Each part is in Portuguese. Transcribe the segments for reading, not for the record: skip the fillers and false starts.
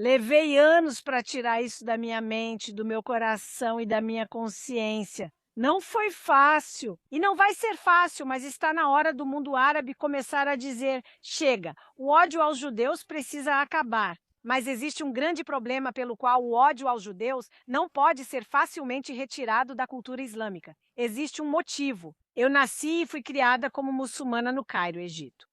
Levei anos para tirar isso da minha mente, do meu coração e da minha consciência. Não foi fácil e não vai ser fácil, mas está na hora do mundo árabe começar a dizer: chega, o ódio aos judeus precisa acabar. Mas existe um grande problema pelo qual o ódio aos judeus não pode ser facilmente retirado da cultura islâmica. Existe um motivo. Eu nasci e fui criada como muçulmana no Cairo, Egito.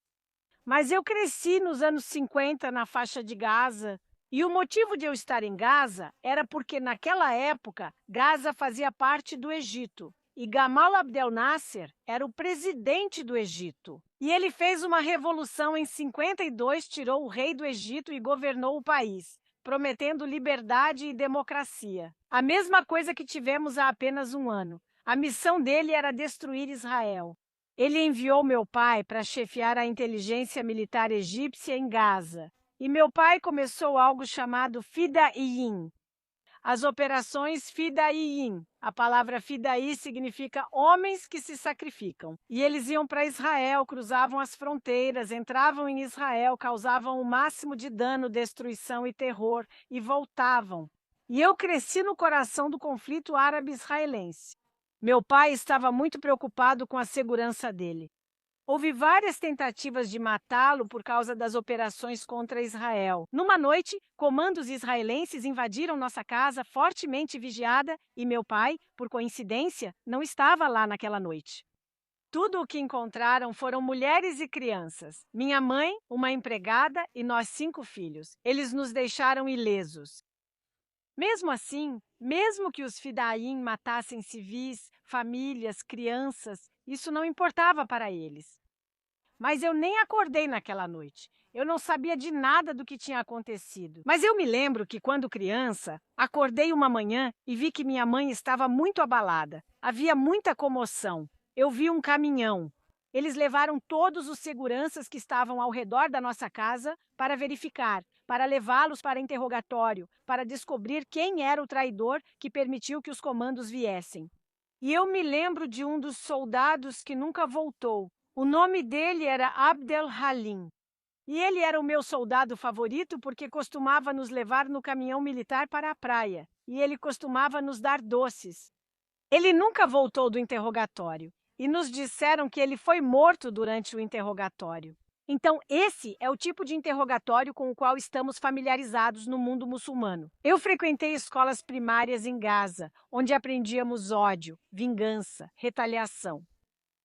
Mas eu cresci nos anos 50 na faixa de Gaza, e o motivo de eu estar em Gaza era porque, naquela época, Gaza fazia parte do Egito. E Gamal Abdel Nasser era o presidente do Egito. E ele fez uma revolução em 52, tirou o rei do Egito e governou o país, prometendo liberdade e democracia. A mesma coisa que tivemos há apenas um ano. A missão dele era destruir Israel. Ele enviou meu pai para chefiar a inteligência militar egípcia em Gaza. E meu pai começou algo chamado Fidaiyyin. As operações Fidaiyyin. A palavra Fidaí significa homens que se sacrificam. E eles iam para Israel, cruzavam as fronteiras, entravam em Israel, causavam o máximo de dano, destruição e terror e voltavam. E eu cresci no coração do conflito árabe-israelense. Meu pai estava muito preocupado com a segurança dele. Houve várias tentativas de matá-lo por causa das operações contra Israel. Numa noite, comandos israelenses invadiram nossa casa, fortemente vigiada, e meu pai, por coincidência, não estava lá naquela noite. Tudo o que encontraram foram mulheres e crianças. Minha mãe, uma empregada e nós 5 filhos. Eles nos deixaram ilesos. Mesmo assim, mesmo que os fidaim matassem civis, famílias, crianças, isso não importava para eles. Mas eu nem acordei naquela noite. Eu não sabia de nada do que tinha acontecido. Mas eu me lembro que, quando criança, acordei uma manhã e vi que minha mãe estava muito abalada. Havia muita comoção. Eu vi um caminhão. Eles levaram todos os seguranças que estavam ao redor da nossa casa para verificar, para levá-los para interrogatório, para descobrir quem era o traidor que permitiu que os comandos viessem. E eu me lembro de um dos soldados que nunca voltou. O nome dele era Abdel Halim. E ele era o meu soldado favorito porque costumava nos levar no caminhão militar para a praia. E ele costumava nos dar doces. Ele nunca voltou do interrogatório. E nos disseram que ele foi morto durante o interrogatório. Então, esse é o tipo de interrogatório com o qual estamos familiarizados no mundo muçulmano. Eu frequentei escolas primárias em Gaza, onde aprendíamos ódio, vingança, retaliação.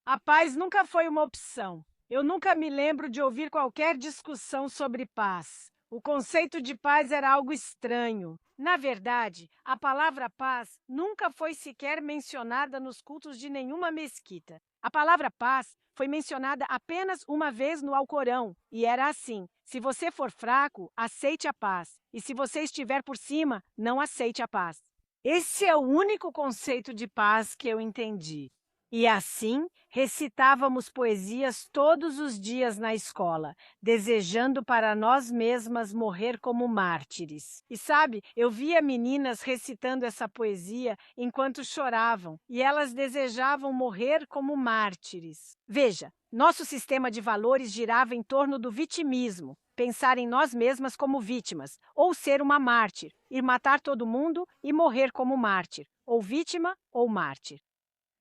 A paz nunca foi uma opção. Eu nunca me lembro de ouvir qualquer discussão sobre paz. O conceito de paz era algo estranho. Na verdade, a palavra paz nunca foi sequer mencionada nos cultos de nenhuma mesquita. A palavra paz foi mencionada apenas uma vez no Alcorão, e era assim: se você for fraco, aceite a paz, e se você estiver por cima, não aceite a paz. Esse é o único conceito de paz que eu entendi. E assim, recitávamos poesias todos os dias na escola, desejando para nós mesmas morrer como mártires. E sabe, eu via meninas recitando essa poesia enquanto choravam, e elas desejavam morrer como mártires. Veja, nosso sistema de valores girava em torno do vitimismo, pensar em nós mesmas como vítimas, ou ser uma mártir, ir matar todo mundo e morrer como mártir, ou vítima ou mártir.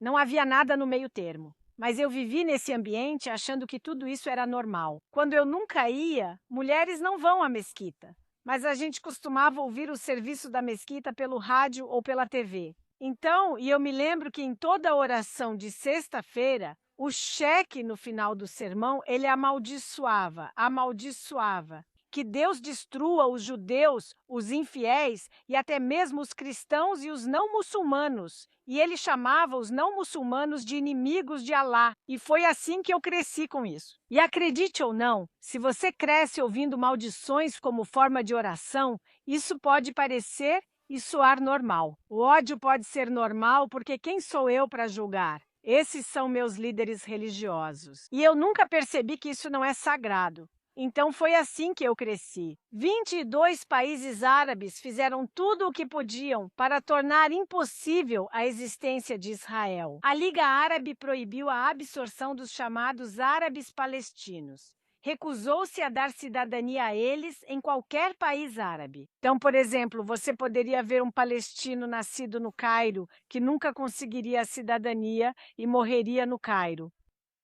Não havia nada no meio termo. Mas eu vivi nesse ambiente achando que tudo isso era normal. Quando eu nunca ia, mulheres não vão à mesquita. Mas a gente costumava ouvir o serviço da mesquita pelo rádio ou pela TV. Então, e eu me lembro que em toda a oração de sexta-feira, o cheque no final do sermão, ele amaldiçoava, amaldiçoava. Que Deus destrua os judeus, os infiéis e até mesmo os cristãos e os não muçulmanos. E ele chamava os não muçulmanos de inimigos de Alá. E foi assim que eu cresci com isso. E acredite ou não, se você cresce ouvindo maldições como forma de oração, isso pode parecer e soar normal. O ódio pode ser normal porque quem sou eu para julgar? Esses são meus líderes religiosos. E eu nunca percebi que isso não é sagrado. Então foi assim que eu cresci. 22 países árabes fizeram tudo o que podiam para tornar impossível a existência de Israel. A Liga Árabe proibiu a absorção dos chamados árabes palestinos. recusou-se a dar cidadania a eles em qualquer país árabe. Então, por exemplo, você poderia ver um palestino nascido no Cairo que nunca conseguiria a cidadania e morreria no Cairo.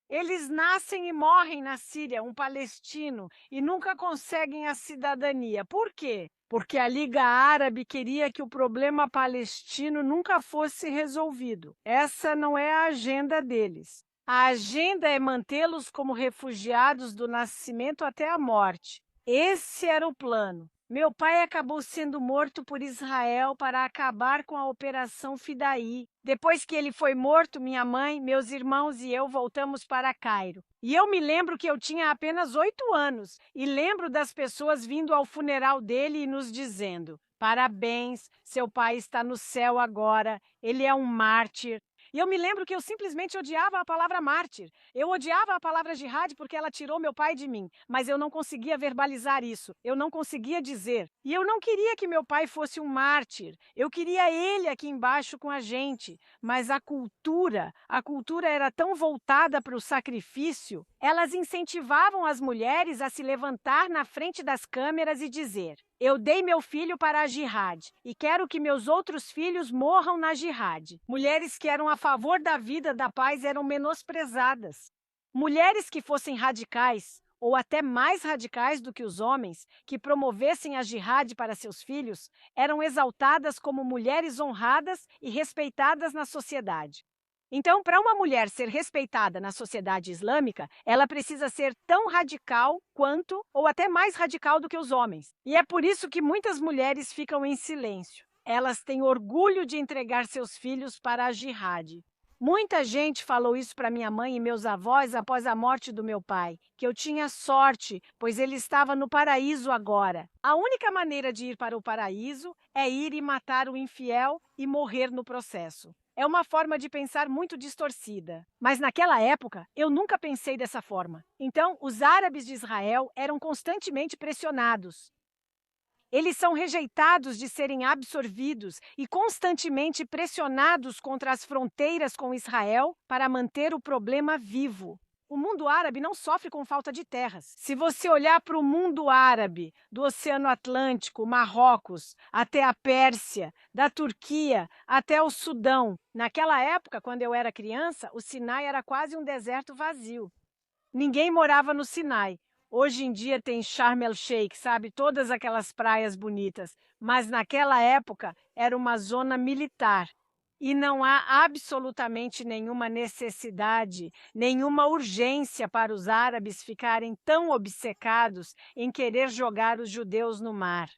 Eles nascem e morrem na Síria, um palestino, e nunca conseguem a cidadania. Por quê? Porque a Liga Árabe queria que o problema palestino nunca fosse resolvido. Essa não é a agenda deles. A agenda é mantê-los como refugiados do nascimento até a morte. Esse era o plano. Meu pai acabou sendo morto por Israel para acabar com a Operação Fidaí. Depois que ele foi morto, minha mãe, meus irmãos e eu voltamos para Cairo. E eu me lembro que eu tinha apenas 8 anos e lembro das pessoas vindo ao funeral dele e nos dizendo: parabéns, seu pai está no céu agora, ele é um mártir. E eu me lembro que eu simplesmente odiava a palavra mártir. Eu odiava a palavra jihad porque ela tirou meu pai de mim, mas eu não conseguia verbalizar isso, eu não conseguia dizer. E eu não queria que meu pai fosse um mártir, eu queria ele aqui embaixo com a gente. Mas a cultura era tão voltada para o sacrifício, elas incentivavam as mulheres a se levantar na frente das câmeras e dizer: eu dei meu filho para a jihad e quero que meus outros filhos morram na jihad. Mulheres que eram a favor da vida, da paz, eram menosprezadas. Mulheres que fossem radicais, ou até mais radicais do que os homens, que promovessem a jihad para seus filhos, eram exaltadas como mulheres honradas e respeitadas na sociedade. Então, para uma mulher ser respeitada na sociedade islâmica, ela precisa ser tão radical quanto, ou até mais radical do que os homens. E é por isso que muitas mulheres ficam em silêncio. Elas têm orgulho de entregar seus filhos para a jihad. Muita gente falou isso para minha mãe e meus avós após a morte do meu pai, que eu tinha sorte, pois ele estava no paraíso agora. A única maneira de ir para o paraíso é ir e matar o infiel e morrer no processo. É uma forma de pensar muito distorcida. Mas naquela época, eu nunca pensei dessa forma. Então, os árabes de Israel eram constantemente pressionados. Eles são rejeitados de serem absorvidos e constantemente pressionados contra as fronteiras com Israel para manter o problema vivo. O mundo árabe não sofre com falta de terras. Se você olhar para o mundo árabe, do Oceano Atlântico, Marrocos, até a Pérsia, da Turquia até o Sudão, naquela época, quando eu era criança, o Sinai era quase um deserto vazio. Ninguém morava no Sinai. Hoje em dia tem Sharm el-Sheikh, sabe? Todas aquelas praias bonitas. Mas naquela época era uma zona militar. E não há absolutamente nenhuma necessidade, nenhuma urgência para os árabes ficarem tão obcecados em querer jogar os judeus no mar.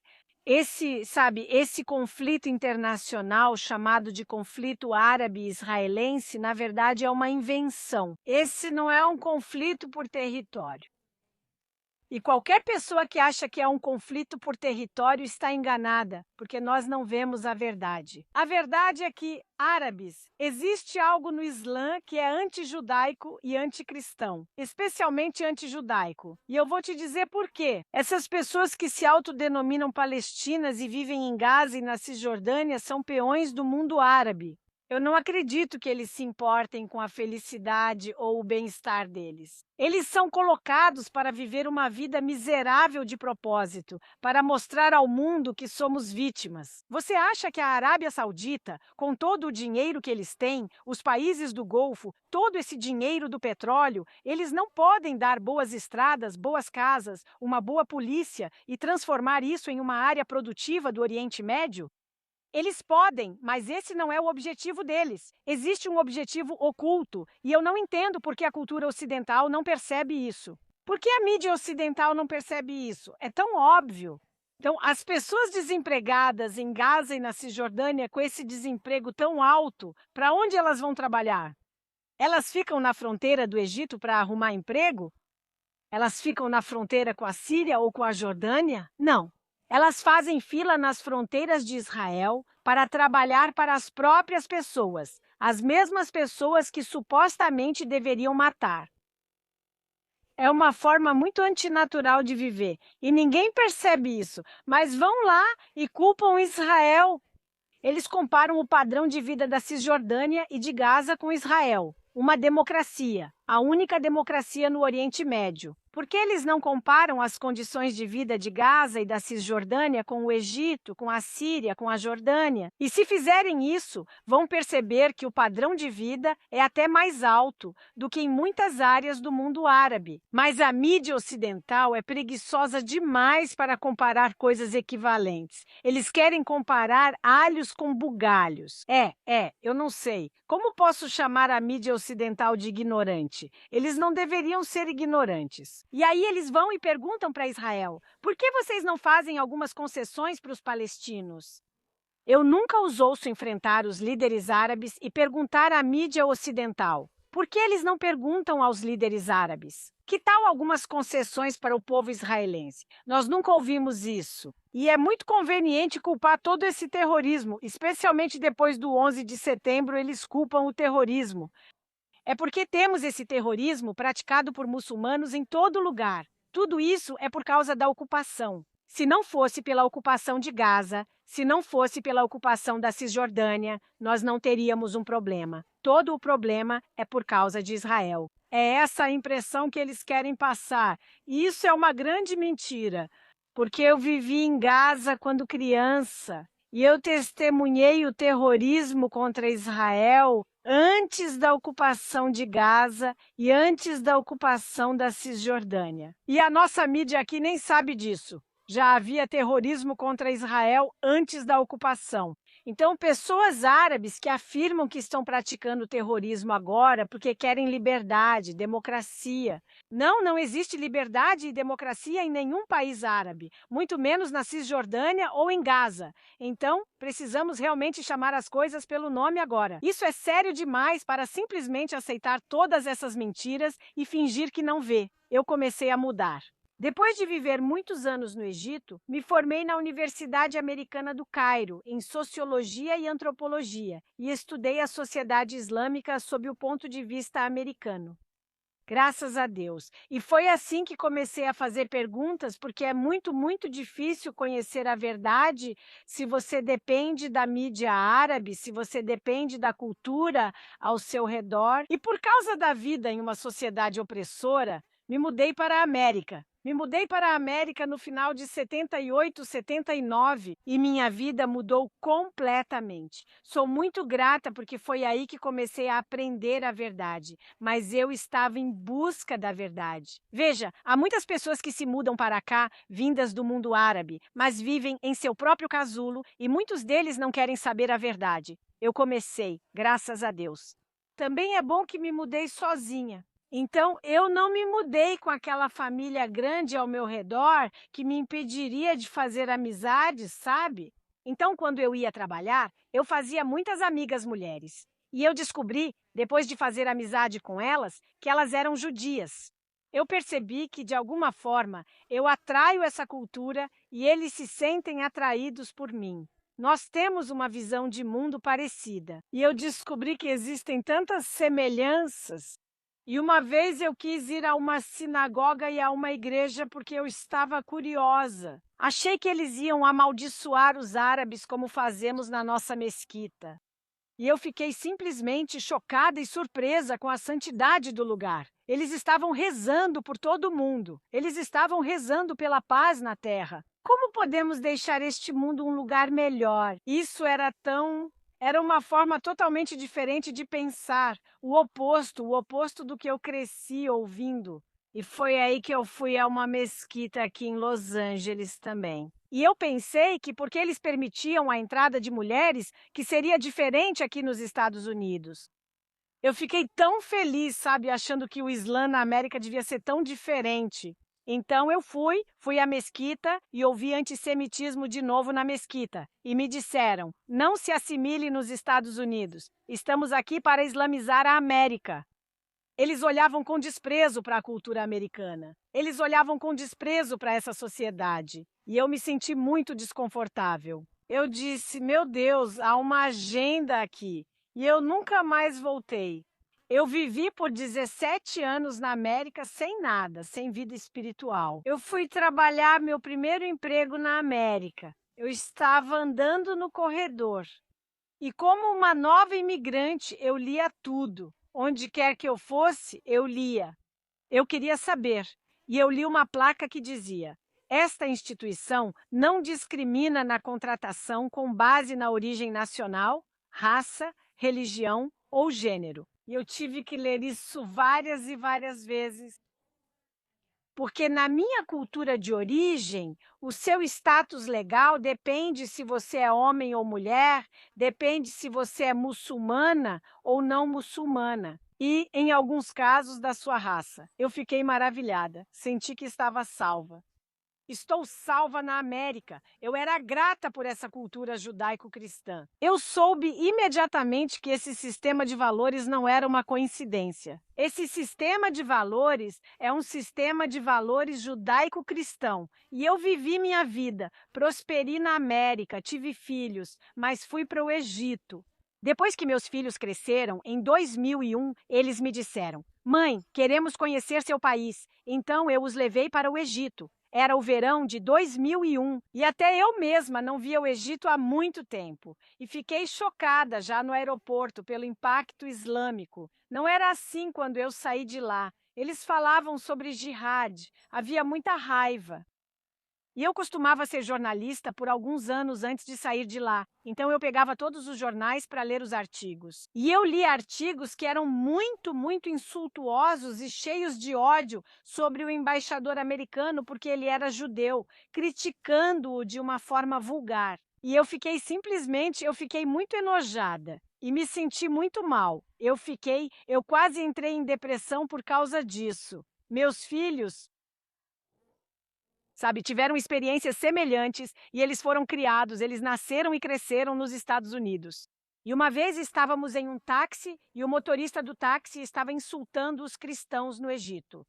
Esse conflito internacional chamado de conflito árabe-israelense, na verdade, é uma invenção. Esse não é um conflito por território. E qualquer pessoa que acha que é um conflito por território está enganada, porque nós não vemos a verdade. A verdade é que, árabes, existe algo no Islã que é antijudaico e anticristão, especialmente antijudaico. E eu vou te dizer por quê. Essas pessoas que se autodenominam palestinas e vivem em Gaza e na Cisjordânia são peões do mundo árabe. Eu não acredito que eles se importem com a felicidade ou o bem-estar deles. Eles são colocados para viver uma vida miserável de propósito, para mostrar ao mundo que somos vítimas. Você acha que a Arábia Saudita, com todo o dinheiro que eles têm, os países do Golfo, todo esse dinheiro do petróleo, eles não podem dar boas estradas, boas casas, uma boa polícia e transformar isso em uma área produtiva do Oriente Médio? Eles podem, mas esse não é o objetivo deles. Existe um objetivo oculto, e eu não entendo por que a cultura ocidental não percebe isso. Por que a mídia ocidental não percebe isso? É tão óbvio. Então, as pessoas desempregadas em Gaza e na Cisjordânia, com esse desemprego tão alto, para onde elas vão trabalhar? Elas ficam na fronteira do Egito para arrumar emprego? Elas ficam na fronteira com a Síria ou com a Jordânia? Não. Elas fazem fila nas fronteiras de Israel para trabalhar para as próprias pessoas, as mesmas pessoas que supostamente deveriam matar. É uma forma muito antinatural de viver e ninguém percebe isso, mas vão lá e culpam Israel. Eles comparam o padrão de vida da Cisjordânia e de Gaza com Israel, uma democracia. a única democracia no Oriente Médio. Por que eles não comparam as condições de vida de Gaza e da Cisjordânia com o Egito, com a Síria, com a Jordânia? E se fizerem isso, vão perceber que o padrão de vida é até mais alto do que em muitas áreas do mundo árabe. Mas a mídia ocidental é preguiçosa demais para comparar coisas equivalentes. Eles querem comparar alhos com bugalhos. Eu não sei. Como posso chamar a mídia ocidental de ignorante? Eles não deveriam ser ignorantes. E aí eles vão e perguntam para Israel: por que vocês não fazem algumas concessões para os palestinos? Eu nunca os ouço enfrentar os líderes árabes e perguntar à mídia ocidental: por que eles não perguntam aos líderes árabes? Que tal algumas concessões para o povo israelense? Nós nunca ouvimos isso. E é muito conveniente culpar todo esse terrorismo, especialmente depois do 11 de setembro, eles culpam o terrorismo. É porque temos esse terrorismo praticado por muçulmanos em todo lugar. Tudo isso é por causa da ocupação. Se não fosse pela ocupação de Gaza, se não fosse pela ocupação da Cisjordânia, nós não teríamos um problema. Todo o problema é por causa de Israel. É essa a impressão que eles querem passar. E isso é uma grande mentira, porque eu vivi em Gaza quando criança e eu testemunhei o terrorismo contra Israel antes da ocupação de Gaza e antes da ocupação da Cisjordânia. E a nossa mídia aqui nem sabe disso. Já havia terrorismo contra Israel antes da ocupação. Então, pessoas árabes que afirmam que estão praticando terrorismo agora porque querem liberdade, democracia. Não existe liberdade e democracia em nenhum país árabe, muito menos na Cisjordânia ou em Gaza. Então, precisamos realmente chamar as coisas pelo nome agora. Isso é sério demais para simplesmente aceitar todas essas mentiras e fingir que não vê. Eu comecei a mudar. Depois de viver muitos anos no Egito, me formei na Universidade Americana do Cairo, em Sociologia e Antropologia, e estudei a sociedade islâmica sob o ponto de vista americano. Graças a Deus. E foi assim que comecei a fazer perguntas, porque é muito, muito difícil conhecer a verdade se você depende da mídia árabe, se você depende da cultura ao seu redor. E por causa da vida em uma sociedade opressora, me mudei para a América. Me mudei para a América no final de 78, 79 e minha vida mudou completamente. Sou muito grata porque foi aí que comecei a aprender a verdade, mas eu estava em busca da verdade. Veja, há muitas pessoas que se mudam para cá, vindas do mundo árabe, mas vivem em seu próprio casulo e muitos deles não querem saber a verdade. Eu comecei, graças a Deus. Também é bom que me mudei sozinha. Então, eu não me mudei com aquela família grande ao meu redor que me impediria de fazer amizades, sabe? Então, quando eu ia trabalhar, eu fazia muitas amigas mulheres. E eu descobri, depois de fazer amizade com elas, que elas eram judias. Eu percebi que, de alguma forma, eu atraio essa cultura e eles se sentem atraídos por mim. Nós temos uma visão de mundo parecida. E eu descobri que existem tantas semelhanças. E uma vez eu quis ir a uma sinagoga e a uma igreja porque eu estava curiosa. Achei que eles iam amaldiçoar os árabes como fazemos na nossa mesquita. E eu fiquei simplesmente chocada e surpresa com a santidade do lugar. Eles estavam rezando por todo mundo. Eles estavam rezando pela paz na terra. Como podemos deixar este mundo um lugar melhor? Isso era uma forma totalmente diferente de pensar, o oposto do que eu cresci ouvindo. E foi aí que eu fui a uma mesquita aqui em Los Angeles também. E eu pensei que porque eles permitiam a entrada de mulheres, que seria diferente aqui nos Estados Unidos. Eu fiquei tão feliz, sabe, achando que o Islã na América devia ser tão diferente. Então eu fui à mesquita e ouvi antissemitismo de novo na mesquita. E me disseram, não se assimile nos Estados Unidos. Estamos aqui para islamizar a América. Eles olhavam com desprezo para a cultura americana. Eles olhavam com desprezo para essa sociedade. E eu me senti muito desconfortável. Eu disse, meu Deus, há uma agenda aqui. E eu nunca mais voltei. Eu vivi por 17 anos na América sem nada, sem vida espiritual. Eu fui trabalhar meu primeiro emprego na América. Eu estava andando no corredor. E como uma nova imigrante, eu lia tudo. Onde quer que eu fosse, eu lia. Eu queria saber, e eu li uma placa que dizia: esta instituição não discrimina na contratação com base na origem nacional, raça, religião ou gênero. E eu tive que ler isso várias e várias vezes, porque na minha cultura de origem, o seu status legal depende se você é homem ou mulher, depende se você é muçulmana ou não muçulmana. E, em alguns casos, da sua raça. Eu fiquei maravilhada, senti que estava salva. Estou salva na América. Eu era grata por essa cultura judaico-cristã. Eu soube imediatamente que esse sistema de valores não era uma coincidência. Esse sistema de valores é um sistema de valores judaico-cristão. E eu vivi minha vida, prosperei na América, tive filhos, mas fui para o Egito. Depois que meus filhos cresceram, em 2001, eles me disseram: Mãe, queremos conhecer seu país. Então eu os levei para o Egito. Era o verão de 2001 e até eu mesma não via o Egito há muito tempo. E fiquei chocada já no aeroporto pelo impacto islâmico. Não era assim quando eu saí de lá. Eles falavam sobre jihad, havia muita raiva. E eu costumava ser jornalista por alguns anos antes de sair de lá, então eu pegava todos os jornais para ler os artigos. E eu li artigos que eram muito insultuosos e cheios de ódio sobre o embaixador americano porque ele era judeu, criticando-o de uma forma vulgar. E eu fiquei muito enojada e me senti muito mal. Eu quase entrei em depressão por causa disso. Meus filhos tiveram experiências semelhantes e eles foram criados, eles nasceram e cresceram nos Estados Unidos. E uma vez estávamos em um táxi e o motorista do táxi estava insultando os cristãos no Egito.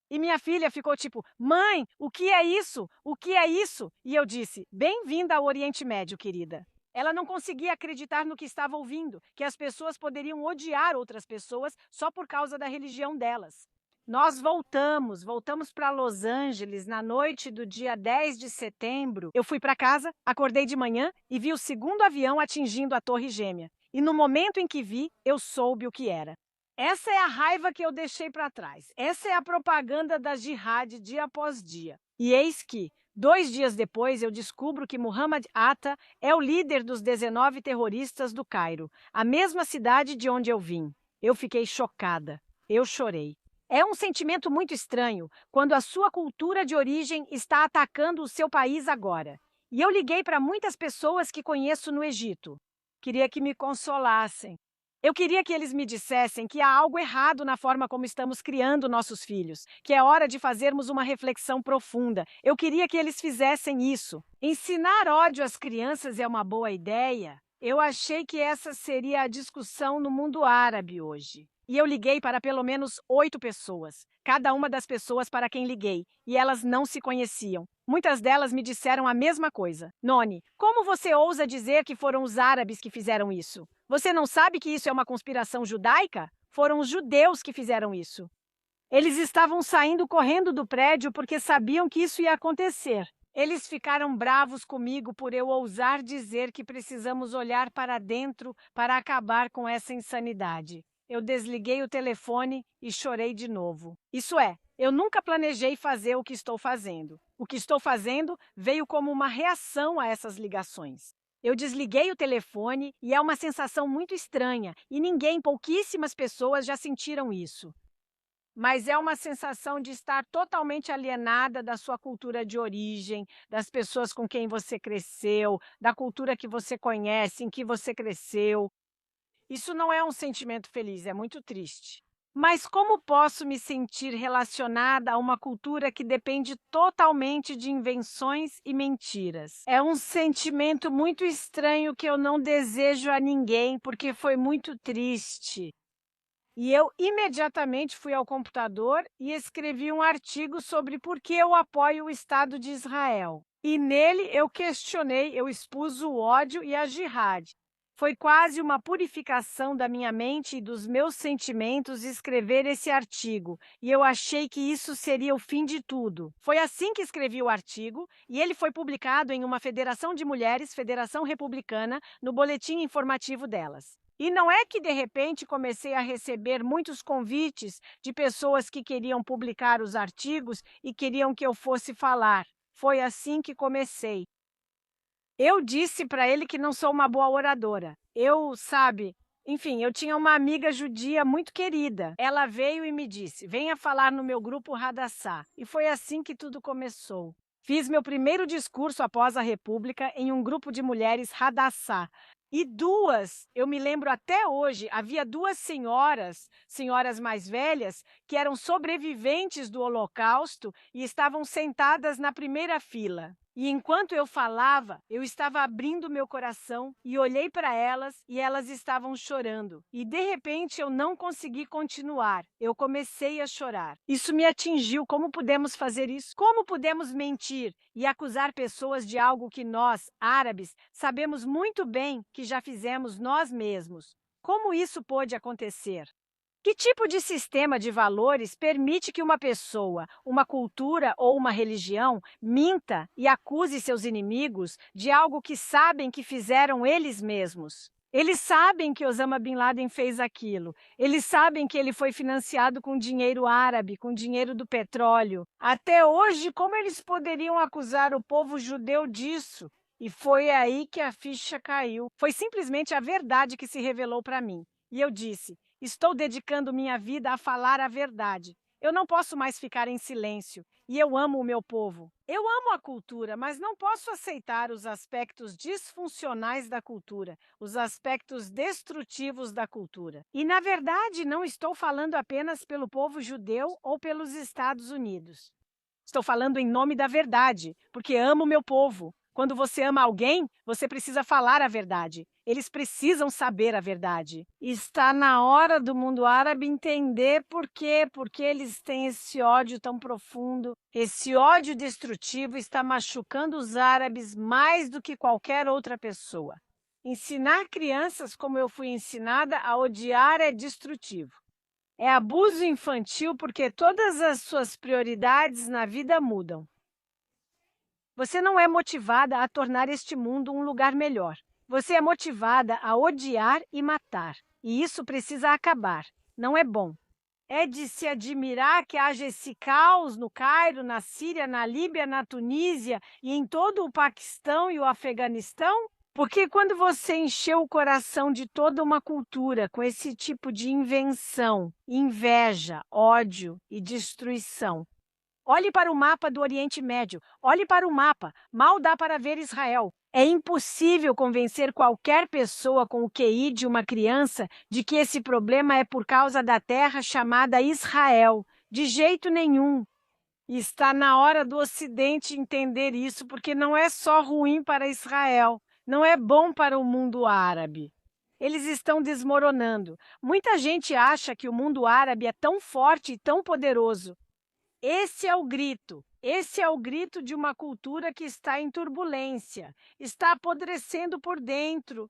E minha filha ficou tipo: Mãe, o que é isso? O que é isso? E eu disse: Bem-vinda ao Oriente Médio, querida. Ela não conseguia acreditar no que estava ouvindo, que as pessoas poderiam odiar outras pessoas só por causa da religião delas. Nós voltamos para Los Angeles na noite do dia 10 de setembro. Eu fui para casa, acordei de manhã e vi o segundo avião atingindo a Torre Gêmea. E no momento em que vi, eu soube o que era. Essa é a raiva que eu deixei para trás. Essa é a propaganda da jihad dia após dia. E eis que, 2 dias depois, eu descubro que Muhammad Atta é o líder dos 19 terroristas do Cairo, a mesma cidade de onde eu vim. Eu fiquei chocada. Eu chorei. É um sentimento muito estranho quando a sua cultura de origem está atacando o seu país agora. E eu liguei para muitas pessoas que conheço no Egito. Queria que me consolassem. Eu queria que eles me dissessem que há algo errado na forma como estamos criando nossos filhos, que é hora de fazermos uma reflexão profunda. Eu queria que eles fizessem isso. Ensinar ódio às crianças é uma boa ideia? Eu achei que essa seria a discussão no mundo árabe hoje. E eu liguei para pelo menos 8 pessoas, cada uma das pessoas para quem liguei, e elas não se conheciam. Muitas delas me disseram a mesma coisa. Noni, como você ousa dizer que foram os árabes que fizeram isso? Você não sabe que isso é uma conspiração judaica? Foram os judeus que fizeram isso. Eles estavam saindo correndo do prédio porque sabiam que isso ia acontecer. Eles ficaram bravos comigo por eu ousar dizer que precisamos olhar para dentro para acabar com essa insanidade. Eu desliguei o telefone e chorei de novo. Isso é, eu nunca planejei fazer o que estou fazendo. O que estou fazendo veio como uma reação a essas ligações. Eu desliguei o telefone e é uma sensação muito estranha, e pouquíssimas pessoas já sentiram isso. Mas é uma sensação de estar totalmente alienada da sua cultura de origem, das pessoas com quem você cresceu, da cultura que você conhece, em que você cresceu. Isso não é um sentimento feliz, é muito triste. Mas como posso me sentir relacionada a uma cultura que depende totalmente de invenções e mentiras? É um sentimento muito estranho que eu não desejo a ninguém, porque foi muito triste. E eu imediatamente fui ao computador e escrevi um artigo sobre por que eu apoio o Estado de Israel. E nele eu expus o ódio e a jihad. Foi quase uma purificação da minha mente e dos meus sentimentos escrever esse artigo, e eu achei que isso seria o fim de tudo. Foi assim que escrevi o artigo, e ele foi publicado em uma federação de mulheres, Federação Republicana, no boletim informativo delas. E não é que, de repente, comecei a receber muitos convites de pessoas que queriam publicar os artigos e queriam que eu fosse falar. Foi assim que comecei. Eu disse para ele que não sou uma boa oradora. Enfim, eu tinha uma amiga judia muito querida. Ela veio e me disse: venha falar no meu grupo Hadassah. E foi assim que tudo começou. Fiz meu primeiro discurso após a República em um grupo de mulheres Hadassah. E eu me lembro até hoje, havia duas senhoras mais velhas, que eram sobreviventes do Holocausto e estavam sentadas na primeira fila. E enquanto eu falava, eu estava abrindo meu coração e olhei para elas e elas estavam chorando. E de repente eu não consegui continuar. Eu comecei a chorar. Isso me atingiu. Como podemos fazer isso? Como podemos mentir e acusar pessoas de algo que nós, árabes, sabemos muito bem que já fizemos nós mesmos? Como isso pôde acontecer? Que tipo de sistema de valores permite que uma pessoa, uma cultura ou uma religião minta e acuse seus inimigos de algo que sabem que fizeram eles mesmos? Eles sabem que Osama Bin Laden fez aquilo. Eles sabem que ele foi financiado com dinheiro árabe, com dinheiro do petróleo. Até hoje, como eles poderiam acusar o povo judeu disso? E foi aí que a ficha caiu. Foi simplesmente a verdade que se revelou para mim. E eu disse: estou dedicando minha vida a falar a verdade. Eu não posso mais ficar em silêncio. E eu amo o meu povo. Eu amo a cultura, mas não posso aceitar os aspectos disfuncionais da cultura, os aspectos destrutivos da cultura. E, na verdade, não estou falando apenas pelo povo judeu ou pelos Estados Unidos. Estou falando em nome da verdade, porque amo o meu povo. Quando você ama alguém, você precisa falar a verdade. Eles precisam saber a verdade. Está na hora do mundo árabe entender por quê, porque eles têm esse ódio tão profundo. Esse ódio destrutivo está machucando os árabes mais do que qualquer outra pessoa. Ensinar crianças como eu fui ensinada a odiar é destrutivo. É abuso infantil porque todas as suas prioridades na vida mudam. Você não é motivada a tornar este mundo um lugar melhor. Você é motivada a odiar e matar. E isso precisa acabar. Não é bom. É de se admirar que haja esse caos no Cairo, na Síria, na Líbia, na Tunísia e em todo o Paquistão e o Afeganistão? Porque quando você encheu o coração de toda uma cultura com esse tipo de invenção, inveja, ódio e destruição, olhe para o mapa do Oriente Médio, olhe para o mapa, mal dá para ver Israel. É impossível convencer qualquer pessoa com o QI de uma criança de que esse problema é por causa da terra chamada Israel. De jeito nenhum. E está na hora do Ocidente entender isso, porque não é só ruim para Israel, não é bom para o mundo árabe. Eles estão desmoronando. Muita gente acha que o mundo árabe é tão forte e tão poderoso. Esse é o grito de uma cultura que está em turbulência, está apodrecendo por dentro.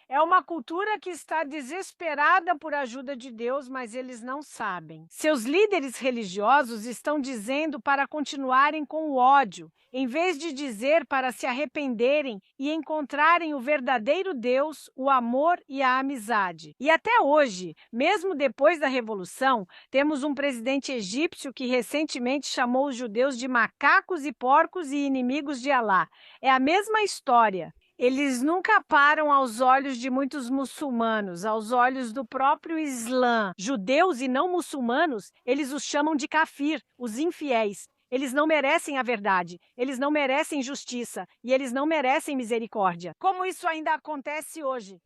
É uma cultura que está desesperada por ajuda de Deus, mas eles não sabem. Seus líderes religiosos estão dizendo para continuarem com o ódio, em vez de dizer para se arrependerem e encontrarem o verdadeiro Deus, o amor e a amizade. E até hoje, mesmo depois da Revolução, temos um presidente egípcio que recentemente chamou os judeus de macacos e porcos e inimigos de Alá. É a mesma história. Eles nunca param aos olhos de muitos muçulmanos, aos olhos do próprio Islã. Judeus e não muçulmanos, eles os chamam de kafir, os infiéis. Eles não merecem a verdade, eles não merecem justiça e eles não merecem misericórdia. Como isso ainda acontece hoje?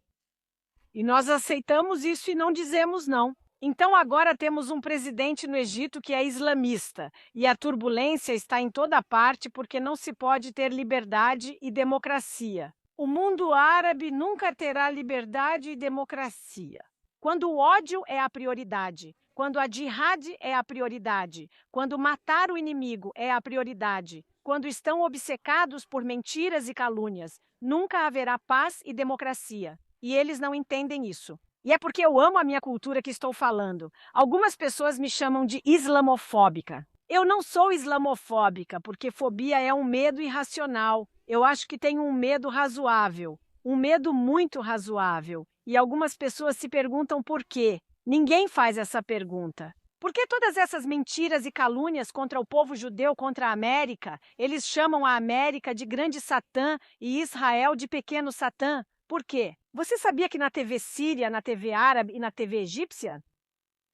E nós aceitamos isso e não dizemos não. Então agora temos um presidente no Egito que é islamista e a turbulência está em toda parte porque não se pode ter liberdade e democracia. O mundo árabe nunca terá liberdade e democracia. Quando o ódio é a prioridade, quando a jihad é a prioridade, quando matar o inimigo é a prioridade, quando estão obcecados por mentiras e calúnias, nunca haverá paz e democracia. E eles não entendem isso. E é porque eu amo a minha cultura que estou falando. Algumas pessoas me chamam de islamofóbica. Eu não sou islamofóbica, porque fobia é um medo irracional. Eu acho que tenho um medo razoável, um medo muito razoável. E algumas pessoas se perguntam por quê. Ninguém faz essa pergunta. Por que todas essas mentiras e calúnias contra o povo judeu, contra a América? Eles chamam a América de grande Satã e Israel de pequeno Satã. Por quê? Você sabia que na TV síria, na TV árabe e na TV egípcia,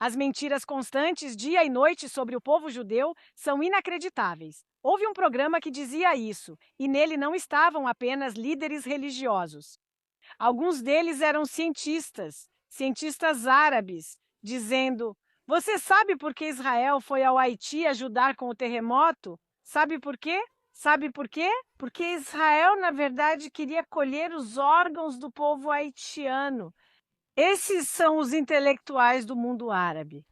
as mentiras constantes, dia e noite, sobre o povo judeu são inacreditáveis? Houve um programa que dizia isso, e nele não estavam apenas líderes religiosos. Alguns deles eram cientistas árabes, dizendo: Você sabe por que Israel foi ao Haiti ajudar com o terremoto? Sabe por quê? Sabe por quê? Porque Israel, na verdade, queria colher os órgãos do povo haitiano. Esses são os intelectuais do mundo árabe.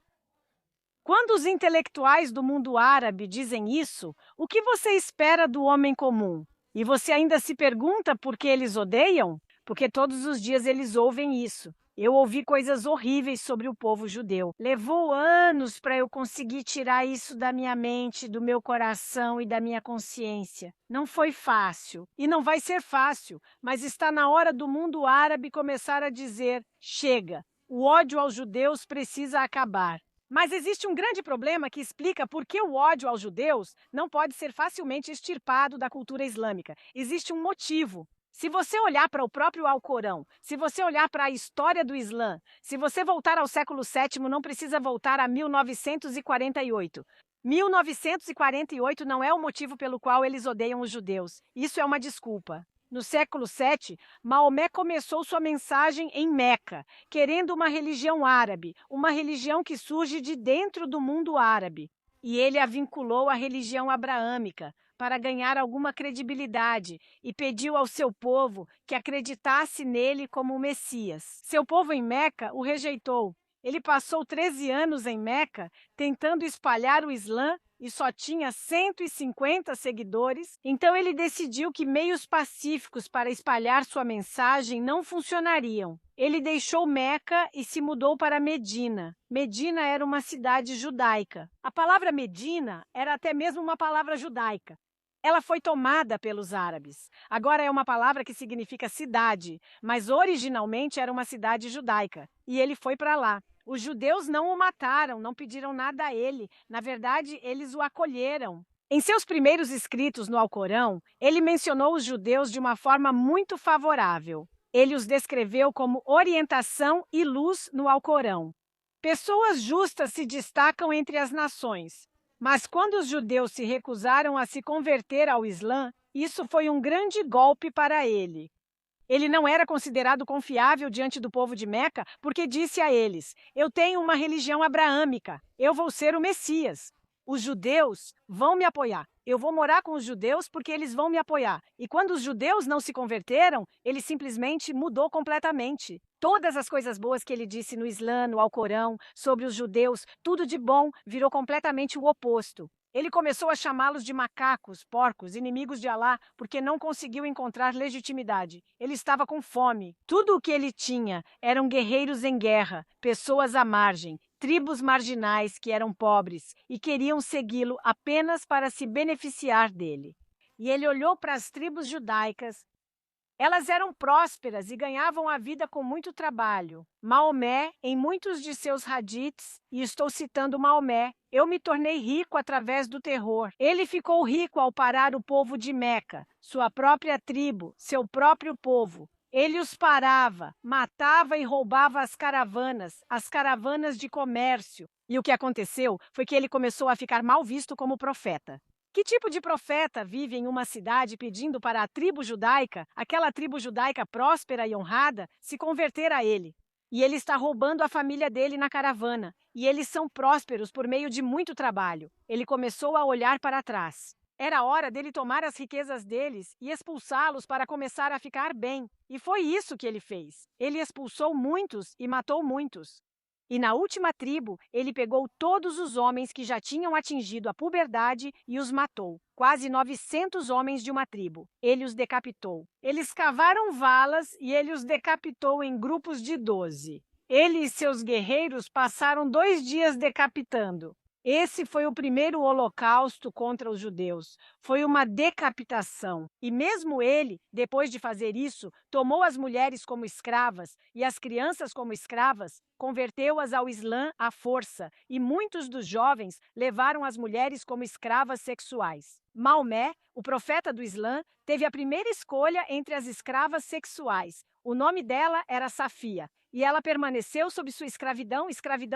Quando os intelectuais do mundo árabe dizem isso, o que você espera do homem comum? E você ainda se pergunta por que eles odeiam? Porque todos os dias eles ouvem isso. Eu ouvi coisas horríveis sobre o povo judeu. Levou anos para eu conseguir tirar isso da minha mente, do meu coração e da minha consciência. Não foi fácil e não vai ser fácil, mas está na hora do mundo árabe começar a dizer: chega, o ódio aos judeus precisa acabar. Mas existe um grande problema que explica por que o ódio aos judeus não pode ser facilmente extirpado da cultura islâmica. Existe um motivo. Se você olhar para o próprio Alcorão, se você olhar para a história do Islã, se você voltar ao século VII, não precisa voltar a 1948. 1948 não é o motivo pelo qual eles odeiam os judeus. Isso é uma desculpa. No século VII, Maomé começou sua mensagem em Meca, querendo uma religião árabe, uma religião que surge de dentro do mundo árabe. E ele a vinculou à religião abraâmica, para ganhar alguma credibilidade, e pediu ao seu povo que acreditasse nele como o Messias. Seu povo em Meca o rejeitou. Ele passou 13 anos em Meca tentando espalhar o Islã e só tinha 150 seguidores, então ele decidiu que meios pacíficos para espalhar sua mensagem não funcionariam. Ele deixou Meca e se mudou para Medina. Medina era uma cidade judaica. A palavra Medina era até mesmo uma palavra judaica. Ela foi tomada pelos árabes. Agora é uma palavra que significa cidade, mas originalmente era uma cidade judaica. E ele foi para lá. Os judeus não o mataram, não pediram nada a ele. Na verdade, eles o acolheram. Em seus primeiros escritos no Alcorão, ele mencionou os judeus de uma forma muito favorável. Ele os descreveu como orientação e luz no Alcorão. Pessoas justas se destacam entre as nações. Mas quando os judeus se recusaram a se converter ao Islã, isso foi um grande golpe para ele. Ele não era considerado confiável diante do povo de Meca porque disse a eles: Eu tenho uma religião abraâmica, eu vou ser o Messias. Os judeus vão me apoiar. Eu vou morar com os judeus porque eles vão me apoiar. E quando os judeus não se converteram, ele simplesmente mudou completamente. Todas as coisas boas que ele disse no Islã, no Alcorão, sobre os judeus, tudo de bom, virou completamente o oposto. Ele começou a chamá-los de macacos, porcos, inimigos de Alá, porque não conseguiu encontrar legitimidade. Ele estava com fome. Tudo o que ele tinha eram guerreiros em guerra, pessoas à margem, tribos marginais que eram pobres e queriam segui-lo apenas para se beneficiar dele. E ele olhou para as tribos judaicas. Elas eram prósperas e ganhavam a vida com muito trabalho. Maomé, em muitos de seus hadiths, e estou citando Maomé, eu me tornei rico através do terror. Ele ficou rico ao parar o povo de Meca, sua própria tribo, seu próprio povo. Ele os parava, matava e roubava as caravanas de comércio. E o que aconteceu foi que ele começou a ficar mal visto como profeta. Que tipo de profeta vive em uma cidade pedindo para a tribo judaica, aquela tribo judaica próspera e honrada, se converter a ele? E ele está roubando a família dele na caravana, e eles são prósperos por meio de muito trabalho. Ele começou a olhar para trás. Era hora dele tomar as riquezas deles e expulsá-los para começar a ficar bem. E foi isso que ele fez. Ele expulsou muitos e matou muitos. E na última tribo, ele pegou todos os homens que já tinham atingido a puberdade e os matou. Quase 900 homens de uma tribo. Ele os decapitou. Eles cavaram valas e ele os decapitou em grupos de 12. Ele e seus guerreiros passaram 2 dias decapitando. Esse foi o primeiro holocausto contra os judeus. Foi uma decapitação. E mesmo ele, depois de fazer isso, tomou as mulheres como escravas e as crianças como escravas, converteu-as ao Islã à força, e muitos dos jovens levaram as mulheres como escravas sexuais. Maomé, o profeta do Islã, teve a primeira escolha entre as escravas sexuais. O nome dela era Safia, e ela permaneceu sob sua escravidão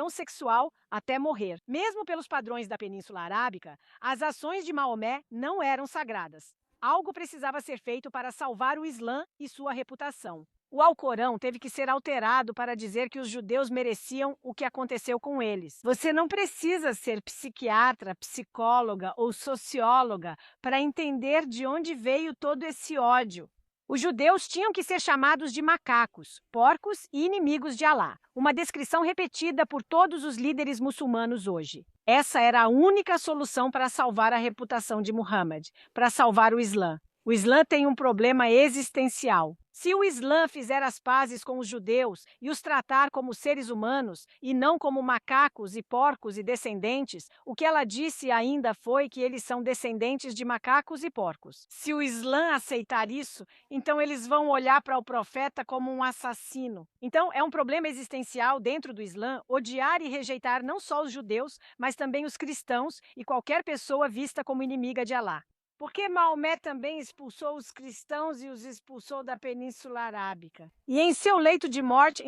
sexual, até morrer. Mesmo pelos padrões da Península Arábica, as ações de Maomé não eram sagradas. Algo precisava ser feito para salvar o Islã e sua reputação. O Alcorão teve que ser alterado para dizer que os judeus mereciam o que aconteceu com eles. Você não precisa ser psiquiatra, psicóloga ou socióloga para entender de onde veio todo esse ódio. Os judeus tinham que ser chamados de macacos, porcos e inimigos de Alá, uma descrição repetida por todos os líderes muçulmanos hoje. Essa era a única solução para salvar a reputação de Muhammad, para salvar o Islã. O Islã tem um problema existencial. Se o Islã fizer as pazes com os judeus e os tratar como seres humanos e não como macacos e porcos e descendentes, o que ela disse ainda foi que eles são descendentes de macacos e porcos. Se o Islã aceitar isso, então eles vão olhar para o profeta como um assassino. Então é um problema existencial dentro do Islã odiar e rejeitar não só os judeus, mas também os cristãos e qualquer pessoa vista como inimiga de Alá. Porque Maomé também expulsou os cristãos e os expulsou da Península Arábica. E em seu leito de morte,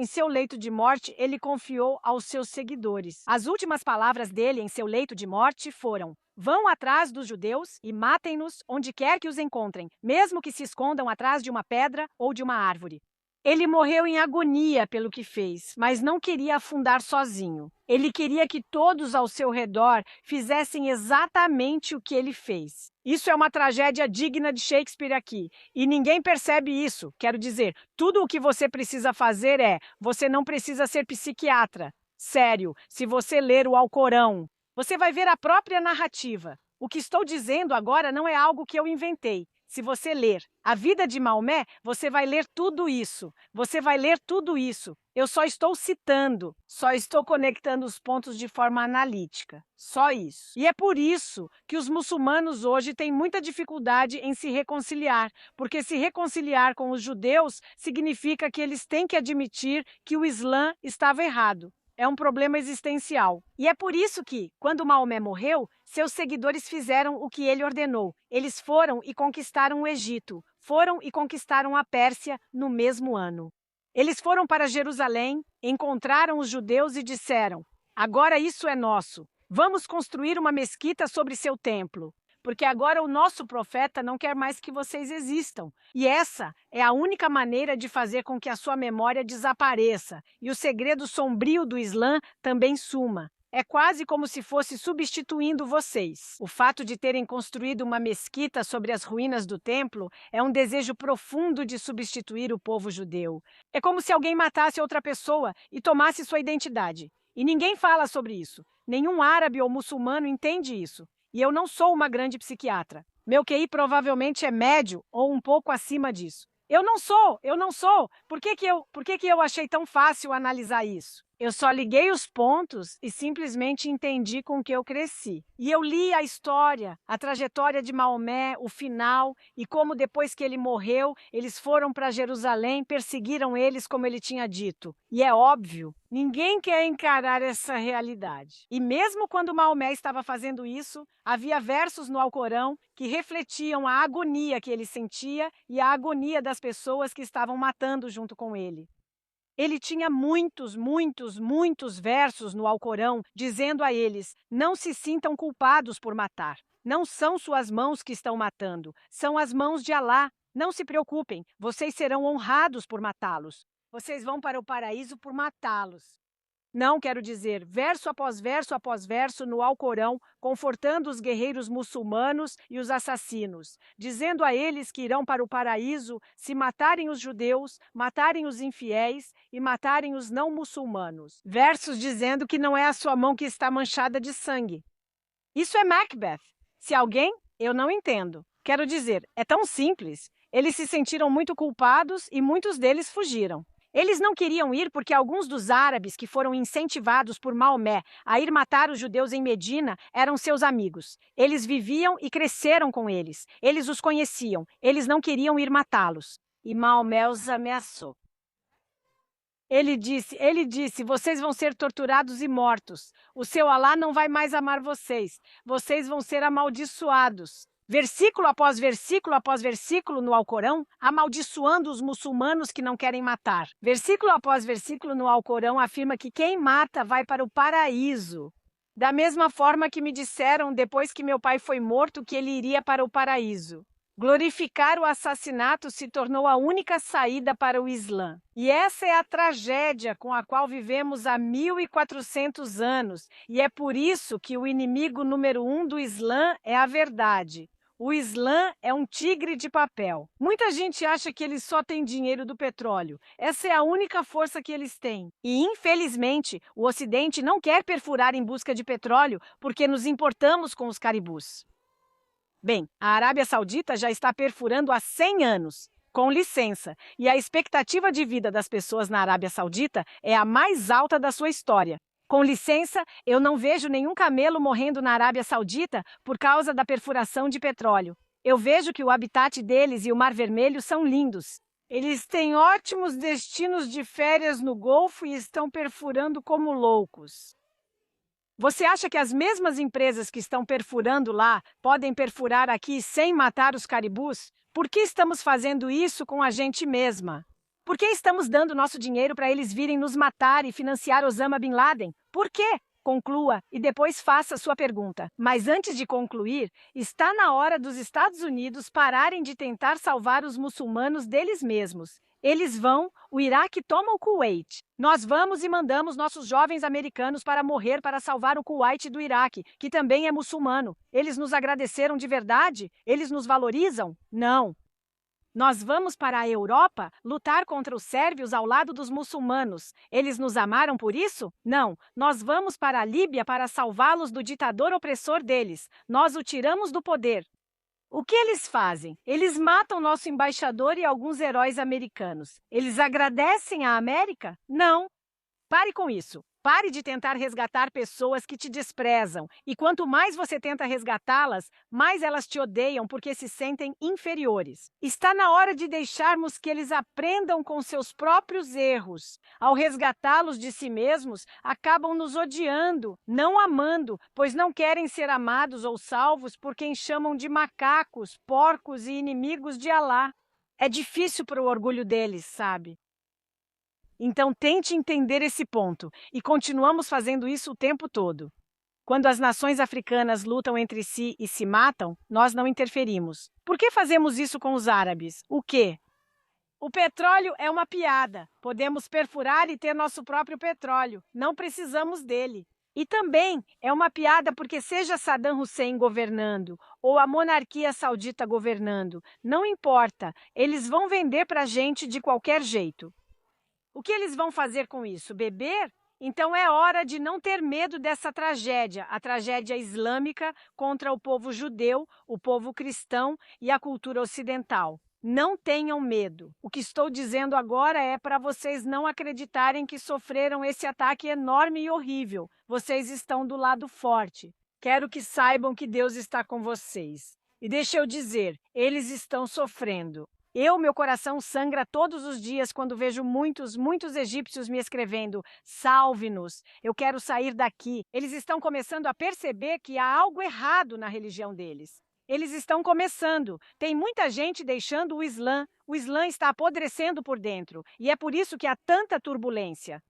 ele confiou aos seus seguidores. As últimas palavras dele em seu leito de morte foram: vão atrás dos judeus e matem-nos onde quer que os encontrem, mesmo que se escondam atrás de uma pedra ou de uma árvore. Ele morreu em agonia pelo que fez, mas não queria afundar sozinho. Ele queria que todos ao seu redor fizessem exatamente o que ele fez. Isso é uma tragédia digna de Shakespeare aqui, e ninguém percebe isso. Quero dizer, tudo o que você precisa fazer você não precisa ser psiquiatra. Sério, se você ler o Alcorão, você vai ver a própria narrativa. O que estou dizendo agora não é algo que eu inventei. Se você ler a vida de Maomé, você vai ler tudo isso. Você vai ler tudo isso. Eu só estou citando, só estou conectando os pontos de forma analítica. Só isso. E é por isso que os muçulmanos hoje têm muita dificuldade em se reconciliar, porque se reconciliar com os judeus significa que eles têm que admitir que o Islã estava errado. É um problema existencial. E é por isso que, quando Maomé morreu, seus seguidores fizeram o que ele ordenou. Eles foram e conquistaram o Egito, foram e conquistaram a Pérsia no mesmo ano. Eles foram para Jerusalém, encontraram os judeus e disseram: agora isso é nosso. Vamos construir uma mesquita sobre seu templo, porque agora o nosso profeta não quer mais que vocês existam. E essa é a única maneira de fazer com que a sua memória desapareça e o segredo sombrio do Islã também suma. É quase como se fosse substituindo vocês. O fato de terem construído uma mesquita sobre as ruínas do templo é um desejo profundo de substituir o povo judeu. É como se alguém matasse outra pessoa e tomasse sua identidade. E ninguém fala sobre isso. Nenhum árabe ou muçulmano entende isso. E eu não sou uma grande psiquiatra. Meu QI provavelmente é médio ou um pouco acima disso. Eu não sou. Por que eu achei tão fácil analisar isso? Eu só liguei os pontos e simplesmente entendi com que eu cresci. E eu li a história, a trajetória de Maomé, o final, e como depois que ele morreu, eles foram para Jerusalém, perseguiram eles como ele tinha dito. E é óbvio, ninguém quer encarar essa realidade. E mesmo quando Maomé estava fazendo isso, havia versos no Alcorão que refletiam a agonia que ele sentia e a agonia das pessoas que estavam matando junto com ele. Ele tinha muitos versos no Alcorão dizendo a eles: não se sintam culpados por matar. Não são suas mãos que estão matando, são as mãos de Alá. Não se preocupem, vocês serão honrados por matá-los. Vocês vão para o paraíso por matá-los. Não, quero dizer, verso após verso no Alcorão, confortando os guerreiros muçulmanos e os assassinos, dizendo a eles que irão para o paraíso se matarem os judeus, matarem os infiéis e matarem os não muçulmanos. Versos dizendo que não é a sua mão que está manchada de sangue. Isso é Macbeth. Se alguém, eu não entendo. Quero dizer, é tão simples. Eles se sentiram muito culpados e muitos deles fugiram. Eles não queriam ir porque alguns dos árabes que foram incentivados por Maomé a ir matar os judeus em Medina eram seus amigos. Eles viviam e cresceram com eles. Eles os conheciam. Eles não queriam ir matá-los. E Maomé os ameaçou. Ele disse, vocês vão ser torturados e mortos. O seu Alá não vai mais amar vocês. Vocês vão ser amaldiçoados. Versículo após versículo no Alcorão, amaldiçoando os muçulmanos que não querem matar. Versículo após versículo no Alcorão afirma que quem mata vai para o paraíso. Da mesma forma que me disseram depois que meu pai foi morto que ele iria para o paraíso. Glorificar o assassinato se tornou a única saída para o Islã. E essa é a tragédia com a qual vivemos há 1400 anos. E é por isso que o inimigo número 1 do Islã é a verdade. O Islã é um tigre de papel. Muita gente acha que eles só têm dinheiro do petróleo. Essa é a única força que eles têm. E, infelizmente, o Ocidente não quer perfurar em busca de petróleo porque nos importamos com os caribus. Bem, a Arábia Saudita já está perfurando há 100 anos, com licença, e a expectativa de vida das pessoas na Arábia Saudita é a mais alta da sua história. Com licença, eu não vejo nenhum camelo morrendo na Arábia Saudita por causa da perfuração de petróleo. Eu vejo que o habitat deles e o Mar Vermelho são lindos. Eles têm ótimos destinos de férias no Golfo e estão perfurando como loucos. Você acha que as mesmas empresas que estão perfurando lá podem perfurar aqui sem matar os caribus? Por que estamos fazendo isso com a gente mesma? Por que estamos dando nosso dinheiro para eles virem nos matar e financiar Osama Bin Laden? Por quê? Conclua e depois faça sua pergunta. Mas antes de concluir, está na hora dos Estados Unidos pararem de tentar salvar os muçulmanos deles mesmos. Eles vão, o Iraque toma o Kuwait. Nós vamos e mandamos nossos jovens americanos para morrer para salvar o Kuwait do Iraque, que também é muçulmano. Eles nos agradeceram de verdade? Eles nos valorizam? Não. Nós vamos para a Europa lutar contra os sérvios ao lado dos muçulmanos. Eles nos amaram por isso? Não. Nós vamos para a Líbia para salvá-los do ditador opressor deles. Nós o tiramos do poder. O que eles fazem? Eles matam nosso embaixador e alguns heróis americanos. Eles agradecem à América? Não. Pare com isso. Pare de tentar resgatar pessoas que te desprezam. E quanto mais você tenta resgatá-las, mais elas te odeiam porque se sentem inferiores. Está na hora de deixarmos que eles aprendam com seus próprios erros. Ao resgatá-los de si mesmos, acabam nos odiando, não amando, pois não querem ser amados ou salvos por quem chamam de macacos, porcos e inimigos de Alá. É difícil para o orgulho deles, sabe? Então tente entender esse ponto, e continuamos fazendo isso o tempo todo. Quando as nações africanas lutam entre si e se matam, nós não interferimos. Por que fazemos isso com os árabes? O quê? O petróleo é uma piada. Podemos perfurar e ter nosso próprio petróleo. Não precisamos dele. E também é uma piada porque seja Saddam Hussein governando ou a monarquia saudita governando, não importa, eles vão vender para a gente de qualquer jeito. O que eles vão fazer com isso? Beber? Então é hora de não ter medo dessa tragédia, a tragédia islâmica contra o povo judeu, o povo cristão e a cultura ocidental. Não tenham medo. O que estou dizendo agora é para vocês não acreditarem que sofreram esse ataque enorme e horrível. Vocês estão do lado forte. Quero que saibam que Deus está com vocês. E deixa eu dizer, eles estão sofrendo. Meu coração sangra todos os dias quando vejo muitos egípcios me escrevendo, salve-nos, eu quero sair daqui. Eles estão começando a perceber que há algo errado na religião deles. Eles estão começando. Tem muita gente deixando o Islã. O Islã está apodrecendo por dentro. E é por isso que há tanta turbulência.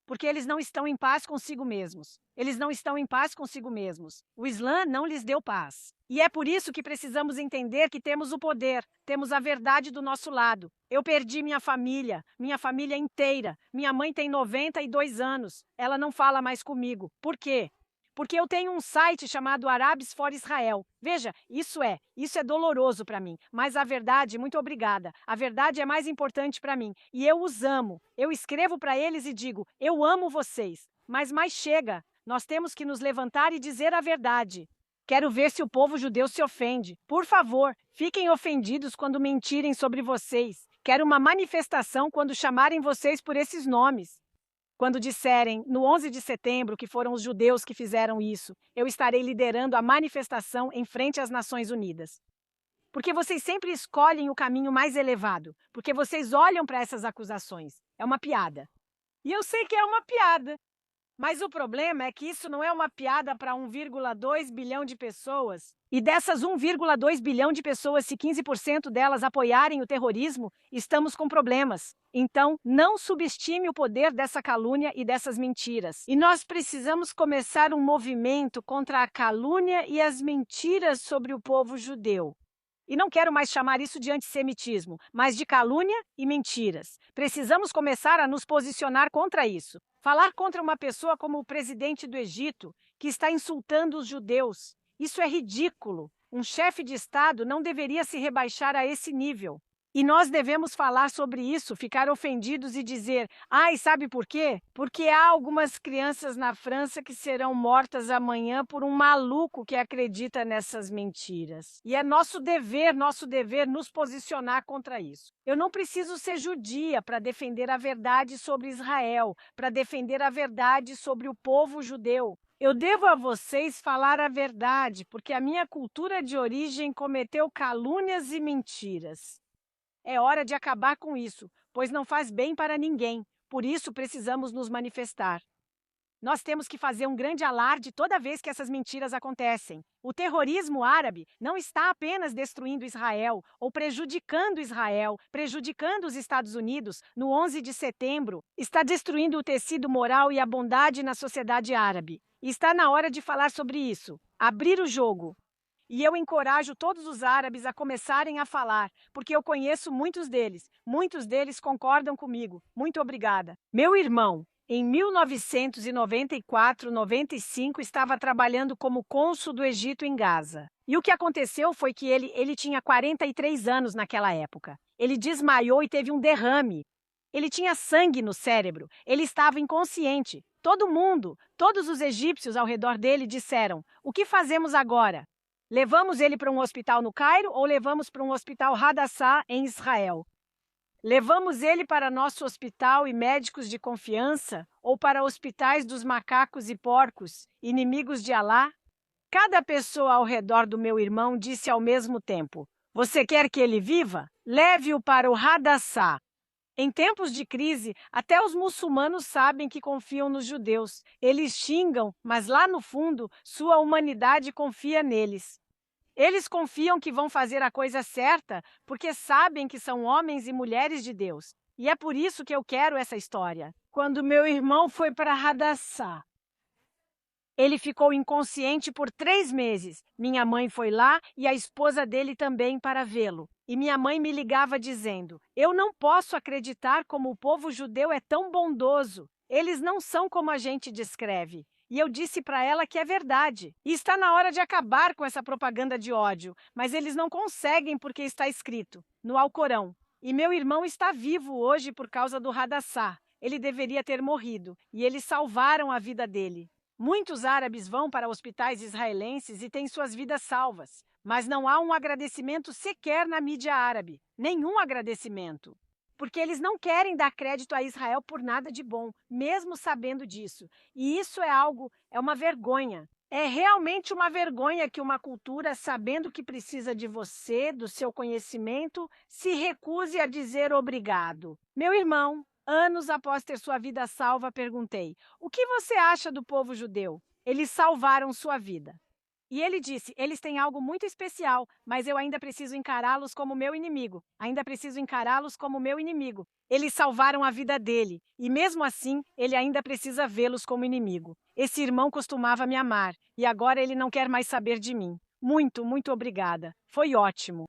Porque eles não estão em paz consigo mesmos. Eles não estão em paz consigo mesmos. O Islã não lhes deu paz. E é por isso que precisamos entender que temos o poder, temos a verdade do nosso lado. Eu perdi minha família inteira. Minha mãe tem 92 anos. Ela não fala mais comigo. Por quê? Porque eu tenho um site chamado Arabs for Israel. Veja, isso é doloroso para mim. Mas a verdade, muito obrigada, a verdade é mais importante para mim. E eu os amo. Eu escrevo para eles e digo, eu amo vocês. Mas mais chega, nós temos que nos levantar e dizer a verdade. Quero ver se o povo judeu se ofende. Por favor, fiquem ofendidos quando mentirem sobre vocês. Quero uma manifestação quando chamarem vocês por esses nomes. Quando disserem, no 11 de setembro, que foram os judeus que fizeram isso, eu estarei liderando a manifestação em frente às Nações Unidas. Porque vocês sempre escolhem o caminho mais elevado, porque vocês olham para essas acusações. É uma piada. E eu sei que é uma piada. Mas o problema é que isso não é uma piada para 1,2 bilhão de pessoas. E dessas 1,2 bilhão de pessoas, se 15% delas apoiarem o terrorismo, estamos com problemas. Então, não subestime o poder dessa calúnia e dessas mentiras. E nós precisamos começar um movimento contra a calúnia e as mentiras sobre o povo judeu. E não quero mais chamar isso de antissemitismo, mas de calúnia e mentiras. Precisamos começar a nos posicionar contra isso. Falar contra uma pessoa como o presidente do Egito, que está insultando os judeus. Isso é ridículo. Um chefe de Estado não deveria se rebaixar a esse nível. E nós devemos falar sobre isso, ficar ofendidos e dizer: ai, sabe por quê? Porque há algumas crianças na França que serão mortas amanhã por um maluco que acredita nessas mentiras. E é nosso dever nos posicionar contra isso. Eu não preciso ser judia para defender a verdade sobre Israel, para defender a verdade sobre o povo judeu. Eu devo a vocês falar a verdade, porque a minha cultura de origem cometeu calúnias e mentiras. É hora de acabar com isso, pois não faz bem para ninguém. Por isso, precisamos nos manifestar. Nós temos que fazer um grande alarde toda vez que essas mentiras acontecem. O terrorismo árabe não está apenas destruindo Israel ou prejudicando Israel, prejudicando os Estados Unidos no 11 de setembro. Está destruindo o tecido moral e a bondade na sociedade árabe. E está na hora de falar sobre isso. Abrir o jogo. E eu encorajo todos os árabes a começarem a falar, porque eu conheço muitos deles. Muitos deles concordam comigo. Muito obrigada. Meu irmão, em 1994-95, estava trabalhando como cônsul do Egito em Gaza. E o que aconteceu foi que ele tinha 43 anos naquela época. Ele desmaiou e teve um derrame. Ele tinha sangue no cérebro. Ele estava inconsciente. Todo mundo, todos os egípcios ao redor dele disseram: o que fazemos agora? Levamos ele para um hospital no Cairo ou levamos para um hospital Hadassah em Israel? Levamos ele para nosso hospital e médicos de confiança ou para hospitais dos macacos e porcos, inimigos de Alá? Cada pessoa ao redor do meu irmão disse ao mesmo tempo: você quer que ele viva? Leve-o para o Hadassah. Em tempos de crise, até os muçulmanos sabem que confiam nos judeus. Eles xingam, mas lá no fundo, sua humanidade confia neles. Eles confiam que vão fazer a coisa certa porque sabem que são homens e mulheres de Deus. E é por isso que eu quero essa história. Quando meu irmão foi para Hadassah, ele ficou inconsciente por 3 meses. Minha mãe foi lá e a esposa dele também para vê-lo. E minha mãe me ligava dizendo: eu não posso acreditar como o povo judeu é tão bondoso. Eles não são como a gente descreve. E eu disse para ela que é verdade. E está na hora de acabar com essa propaganda de ódio. Mas eles não conseguem porque está escrito no Alcorão. E meu irmão está vivo hoje por causa do Hadassah. Ele deveria ter morrido. E eles salvaram a vida dele. Muitos árabes vão para hospitais israelenses e têm suas vidas salvas, mas não há um agradecimento sequer na mídia árabe, nenhum agradecimento, porque eles não querem dar crédito a Israel por nada de bom, mesmo sabendo disso. E isso é uma vergonha. É realmente uma vergonha que uma cultura, sabendo que precisa de você, do seu conhecimento, se recuse a dizer obrigado. Meu irmão, anos após ter sua vida salva, perguntei: o que você acha do povo judeu? Eles salvaram sua vida. E ele disse: eles têm algo muito especial, mas eu ainda preciso encará-los como meu inimigo. Ainda preciso encará-los como meu inimigo. Eles salvaram a vida dele, e mesmo assim, ele ainda precisa vê-los como inimigo. Esse irmão costumava me amar, e agora ele não quer mais saber de mim. Muito, muito obrigada. Foi ótimo.